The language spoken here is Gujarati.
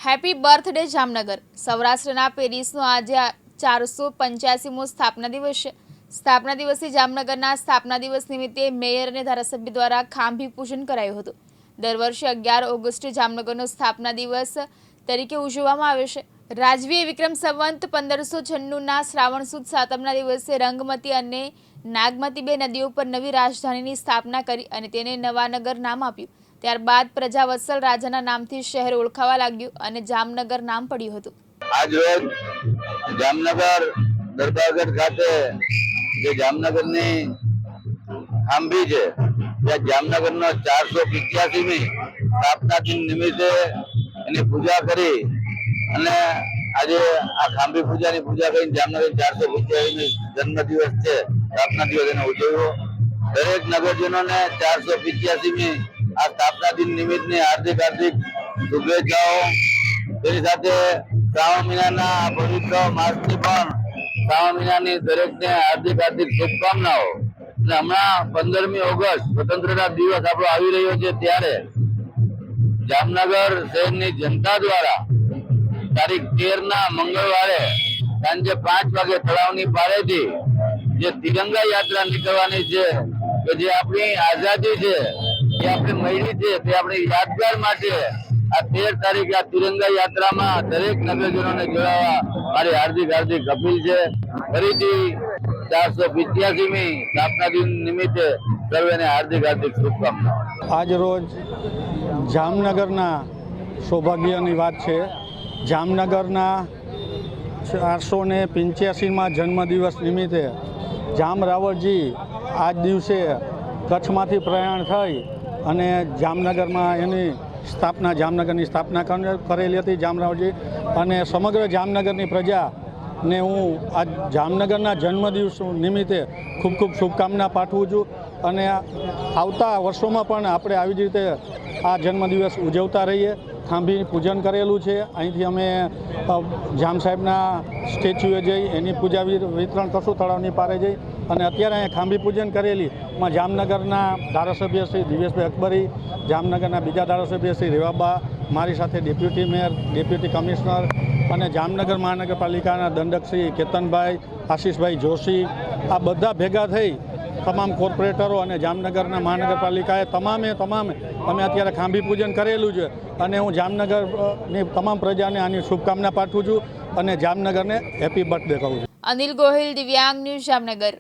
Happy birthday Jamnagar. સૌરાષ્ટ્રના પેરિસનો આજે 485મો સ્થાપના દિવસ છે। સ્થાપના દિવસથી જામનગરના સ્થાપના દિવસ નિમિત્તે મેયર અને ધારાસભ્ય દ્વારા ખાંભી પૂજન કરાયું હતું। દર વર્ષે 11 ઓગસ્ટે જામનગરનો સ્થાપના દિવસ તરીકે ઉજવવામાં આવે છે। રાજવીય વિક્રમ સંવત 1596ના શ્રાવણ સુદ સાતમના દિવસે રંગમતી અને નાગમતી બે નદીઓ પર નવી રાજધાનીની સ્થાપના કરી અને તેને નવાનગર નામ આપ્યું। ત્યારબાદ પ્રજાવત્સલ રાજાના નામથી શહેર ઓળખાવા લાગ્યું અને જામનગર નામ પડ્યું હતું। આજ રોજ જામનગર દરબારગઢ ખાતે જે જામનગરની ખાંભી છે ત્યાં જામનગરનો 485મી સ્થાપના દિન નિમિત્તે એની પૂજા કરી અને આજે આ ખાંભી પૂજાની પૂજા કરીને જામનગર 485મી જન્મદિવસ છે સ્થાપના દિવસ એને ઉજવ્યો। દરેક નગરજનોને 485મી આ સ્થાપના દિન નિમિત્તની હાર્દિક શુભેચ્છાઓ। તેની સાથે શ્રાવણ મહિનાના પવિત્ર માસની પણ શ્રાવણ મહિનાની દરેકને હાર્દિક શુભકામનાઓ। અને હમણાં 15મી ઓગસ્ટ સ્વતંત્રતા દિવસ આપણો આવી રહ્યો છે ત્યારે જામનગર શહેરની જનતા દ્વારા તારીખ 13ના મંગળવારે સાંજે 5 વાગે તળાવની પાળેથી જે તિરંગા યાત્રા નીકળવાની છે કે જે આપણી આઝાદી છે જે આપણે મળી છે તે આપણી યાદગાર માટે આ 13 તારીખે આ તિરંગા યાત્રામાં દરેક નગરજનોને જોડાવા મારી હાર્દિક અપીલ છે। ફરીથી 485મી સ્થાપના દિન નિમિત્તે સર્વેને હાર્દિક શુભકામનાઓ। આજ રોજ જામનગરના સૌભાગ્યની વાત છે। જામનગરના 485માં જન્મદિવસ નિમિત્તે જામ રાવળજી આજ દિવસે કચ્છમાંથી પ્રયાણ થઈ અને જામનગરમાં એની જામનગરની સ્થાપના કરેલી હતી જામ રાવળજી। અને સમગ્ર જામનગરની પ્રજાને હું આ જામનગરના જન્મદિવસ નિમિત્તે ખૂબ ખૂબ શુભકામના પાઠવું છું અને આવતા વર્ષોમાં પણ આપણે આવી જ રીતે આ જન્મદિવસ ઉજવતા રહીએ। ખાંભી પૂજન કરેલું છે, અહીંથી અમે જામ સાહેબના સ્ટેચ્યુએ જઈ એની પૂજા વિતરણ કરશું તળાવની પારે જઈ અને અત્યારે અહીંયા ખાંભી પૂજન કરેલી માં જામનગરના ધારાસભ્ય શ્રી દિવેશભાઈ અકબરી, જામનગરના બીજા ધારાસભ્ય શ્રી રેવાબા, મારી સાથે ડેપ્યુટી મેયર, ડેપ્યુટી કમિશનર અને જામનગર મહાનગરપાલિકાના દંડક શ્રી કેતનભાઈ, આશીષભાઈ જોશી, આ બધા ભેગા થઈ તમામ કોર્પોરેટરો અને જામનગરના મહાનગરપાલિકાએ તમામે અમે અત્યારે ખાંભી પૂજન કરેલું છે અને હું જામનગરની તમામ પ્રજાને આની શુભકામના પાઠવું છું અને જામનગરને હેપી બર્થડે કહું છું। અનિલ ગોહિલ, દિવ્યાંગ ન્યૂઝ, જામનગર।